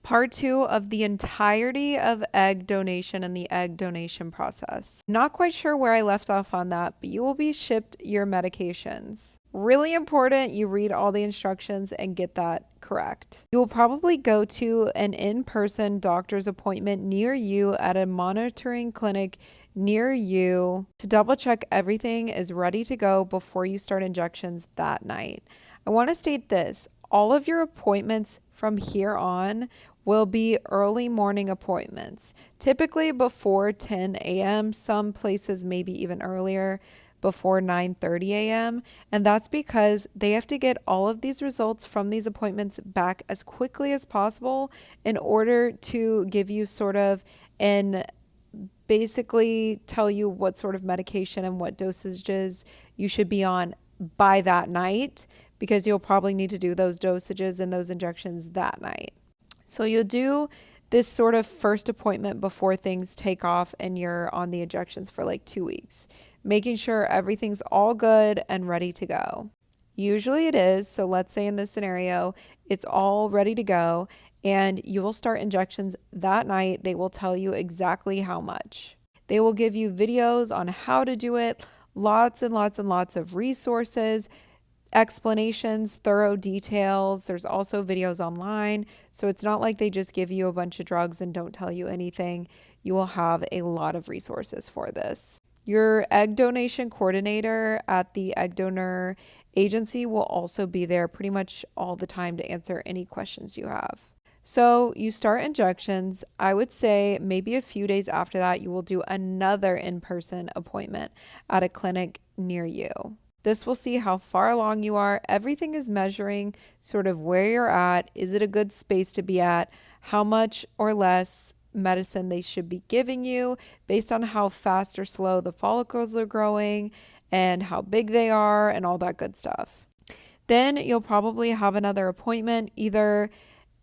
part 2 of the entirety of egg donation and the egg donation process. Not quite sure where I left off on that, but you will be shipped your medications. Really important you read all the instructions and get that correct. You will probably go to an in-person doctor's appointment near you at a monitoring clinic near you to double check everything is ready to go before you start injections that night. I want to state this. All of your appointments from here on will be early morning appointments, typically before 10 a.m. Some places maybe even earlier, before 9:30 a.m. And that's because they have to get all of these results from these appointments back as quickly as possible in order to give you sort of an basically tell you what sort of medication and what dosages you should be on by that night, because you'll probably need to do those dosages and those injections that night. So you'll do this sort of first appointment before things take off and you're on the injections for like 2 weeks, making sure everything's all good and ready to go. Usually it is. So let's say in this scenario, it's all ready to go and you will start injections that night. They will tell you exactly how much. They will give you videos on how to do it, lots and lots and lots of resources, explanations, thorough details. There's also videos online. So it's not like they just give you a bunch of drugs and don't tell you anything. You will have a lot of resources for this. Your egg donation coordinator at the egg donor agency will also be there pretty much all the time to answer any questions you have. So you start injections. I would say maybe a few days after that, you will do another in-person appointment at a clinic near you. This will see how far along you are. Everything is measuring sort of where you're at. Is it a good space to be at? How much or less medicine they should be giving you based on how fast or slow the follicles are growing and how big they are and all that good stuff. Then you'll probably have another appointment. Either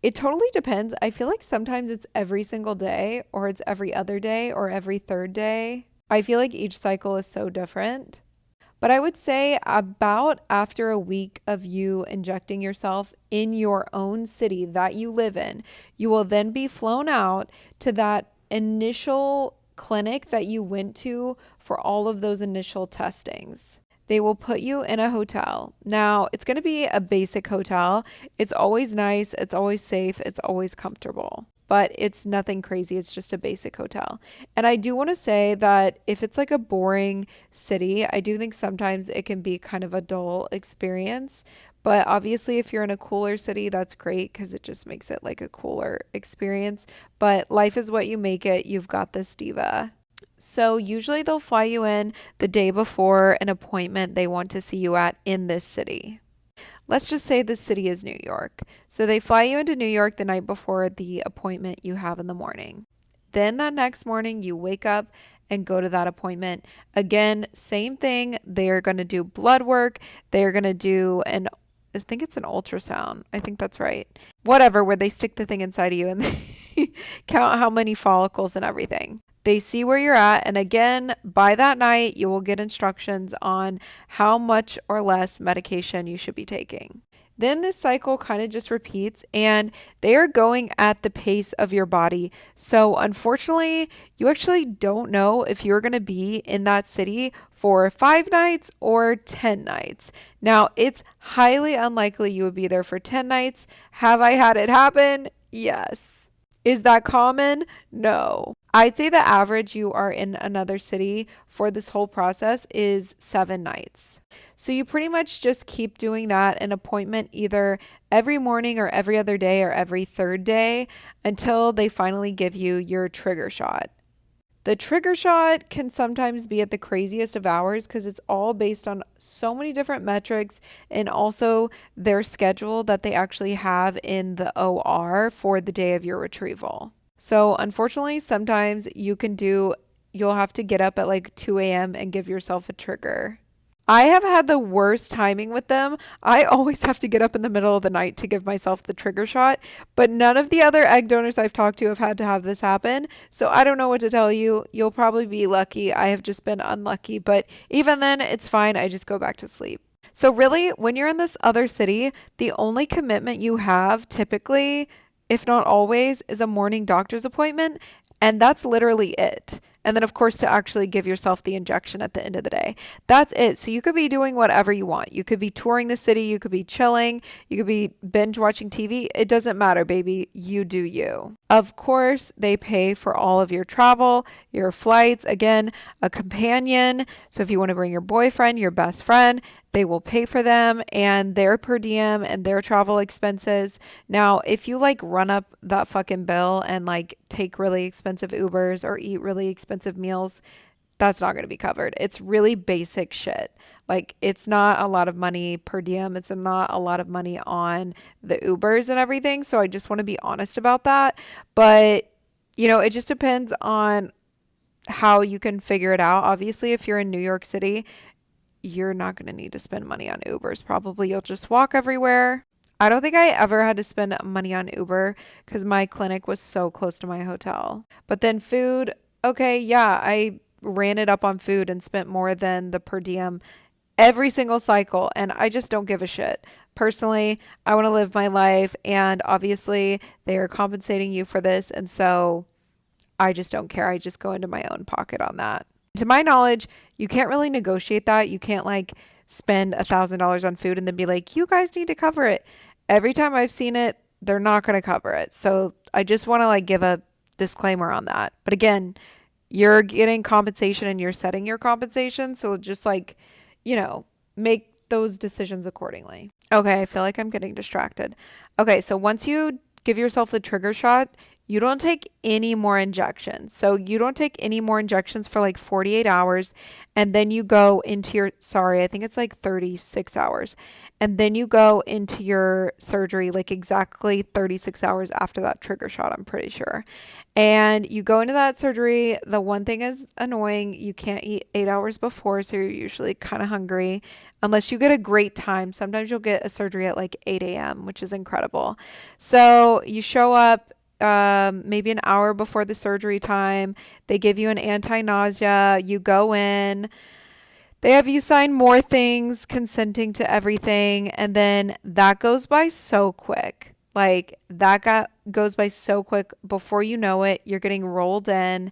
it totally depends. I feel like sometimes it's every single day or it's every other day or every third day. I feel like each cycle is so different. But I would say about after a week of you injecting yourself in your own city that you live in, you will then be flown out to that initial clinic that you went to for all of those initial testings. They will put you in a hotel. Now, it's going to be a basic hotel. It's always nice. It's always safe. It's always comfortable. But it's nothing crazy. It's just a basic hotel. And I do want to say that if it's like a boring city, I do think sometimes it can be kind of a dull experience. But obviously, if you're in a cooler city, that's great because it just makes it like a cooler experience. But life is what you make it. You've got this, diva. So usually they'll fly you in the day before an appointment they want to see you at in this city. Let's just say the city is New York. So they fly you into New York the night before the appointment you have in the morning. Then that next morning you wake up and go to that appointment. Again, same thing. They're going to do blood work. They're going to do I think it's an ultrasound. I think that's right. Whatever, where they stick the thing inside of you and they count how many follicles and everything. They see where you're at. And again, by that night, you will get instructions on how much or less medication you should be taking. Then this cycle kind of just repeats and they are going at the pace of your body. So unfortunately, you actually don't know if you're going to be in that city for 5 nights or 10 nights. Now, it's highly unlikely you would be there for 10 nights. Have I had it happen? Yes. Is that common? No. I'd say the average you are in another city for this whole process is 7 nights. So you pretty much just keep doing that, an appointment either every morning or every other day or every third day until they finally give you your trigger shot. The trigger shot can sometimes be at the craziest of hours because it's all based on so many different metrics and also their schedule that they actually have in the OR for the day of your retrieval. So unfortunately, sometimes you'll have to get up at like 2 a.m. and give yourself a trigger. I have had the worst timing with them. I always have to get up in the middle of the night to give myself the trigger shot, but none of the other egg donors I've talked to have had to have this happen. So I don't know what to tell you. You'll probably be lucky. I have just been unlucky, but even then it's fine. I just go back to sleep. So really, when you're in this other city, the only commitment you have typically if not always, is a morning doctor's appointment. And that's literally it. And then, of course, to actually give yourself the injection at the end of the day. That's it. So you could be doing whatever you want. You could be touring the city. You could be chilling. You could be binge watching TV. It doesn't matter, baby. You do you. Of course, they pay for all of your travel, your flights. Again, a companion. So if you want to bring your boyfriend, your best friend, they will pay for them and their per diem and their travel expenses. Now, if you like run up that fucking bill and like take really expensive Ubers or eat really expensive meals, that's not going to be covered. It's really basic shit. Like, it's not a lot of money per diem. It's not a lot of money on the Ubers and everything. So I just want to be honest about that. But, it just depends on how you can figure it out. Obviously, if you're in New York City, you're not going to need to spend money on Ubers. Probably you'll just walk everywhere. I don't think I ever had to spend money on Uber because my clinic was so close to my hotel. But then food, okay, yeah, I ran it up on food and spent more than the per diem every single cycle. And I just don't give a shit. Personally, I want to live my life. And obviously, they are compensating you for this. And so I just don't care. I just go into my own pocket on that. To my knowledge, you can't really negotiate that. You can't like spend $1,000 on food and then be like, you guys need to cover it. Every time I've seen it, they're not going to cover it. So I just want to like give a disclaimer on that. But again, you're getting compensation and you're setting your compensation. So just like, make those decisions accordingly. Okay, I feel like I'm getting distracted. Okay, so once you give yourself the trigger shot, you don't take any more injections. So you don't take any more injections for like 48 hours. And then you go into I think it's like 36 hours. And then you go into your surgery like exactly 36 hours after that trigger shot, I'm pretty sure. And you go into that surgery. The one thing is annoying. You can't eat 8 hours before. So you're usually kind of hungry unless you get a great time. Sometimes you'll get a surgery at like 8 a.m., which is incredible. So you show up maybe an hour before the surgery time. They give you an anti-nausea. You go in. They have you sign more things, consenting to everything. And then that goes by so quick. Like goes by so quick. Before you know it, you're getting rolled in.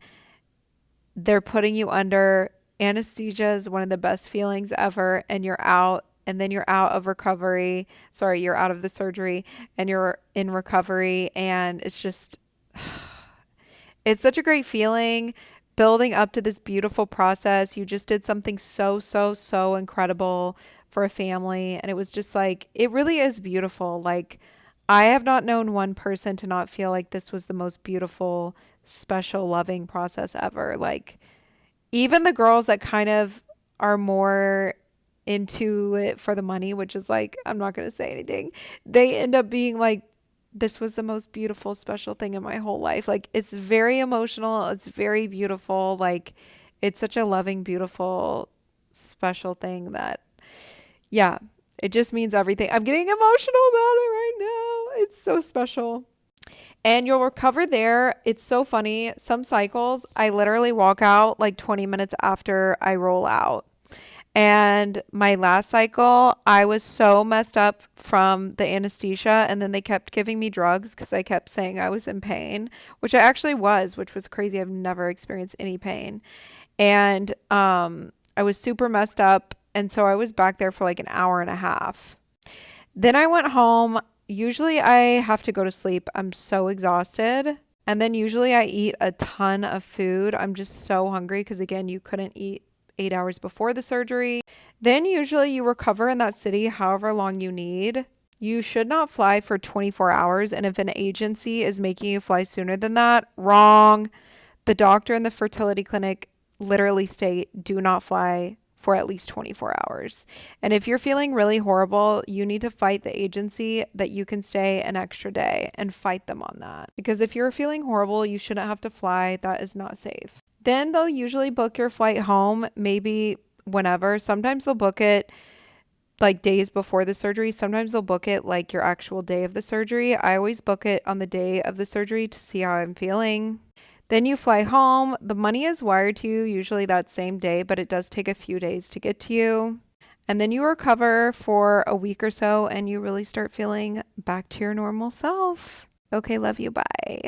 They're putting you under. Anesthesia is one of the best feelings ever. And you're out. And then you're out of recovery. Sorry, you're out of the surgery and you're in recovery. And it's just, it's such a great feeling building up to this beautiful process. You just did something so, so, so incredible for a family. And it was just like, it really is beautiful. Like, I have not known one person to not feel like this was the most beautiful, special, loving process ever. Like, even the girls that kind of are more into it for the money, which is like, I'm not going to say anything, they end up being like, this was the most beautiful, special thing in my whole life. Like, it's very emotional. It's very beautiful. Like, it's such a loving, beautiful, special thing that, yeah, it just means everything. I'm getting emotional about it right now. It's so special. And you'll recover there. It's so funny. Some cycles, I literally walk out like 20 minutes after I roll out. And my last cycle, I was so messed up from the anesthesia. And then they kept giving me drugs because I kept saying I was in pain, which I actually was, which was crazy. I've never experienced any pain. And I was super messed up. And so I was back there for like an hour and a half. Then I went home. Usually I have to go to sleep. I'm so exhausted. And then usually I eat a ton of food. I'm just so hungry because, again, you couldn't eat 8 hours before the surgery. Then usually you recover in that city however long you need. You should not fly for 24 hours. And if an agency is making you fly sooner than that, wrong. The doctor and the fertility clinic literally state do not fly for at least 24 hours. And if you're feeling really horrible, you need to fight the agency that you can stay an extra day and fight them on that. Because if you're feeling horrible, you shouldn't have to fly. That is not safe. Then they'll usually book your flight home, maybe whenever. Sometimes they'll book it like days before the surgery. Sometimes they'll book it like your actual day of the surgery. I always book it on the day of the surgery to see how I'm feeling. Then you fly home. The money is wired to you usually that same day, but it does take a few days to get to you. And then you recover for a week or so and you really start feeling back to your normal self. Okay, love you. Bye.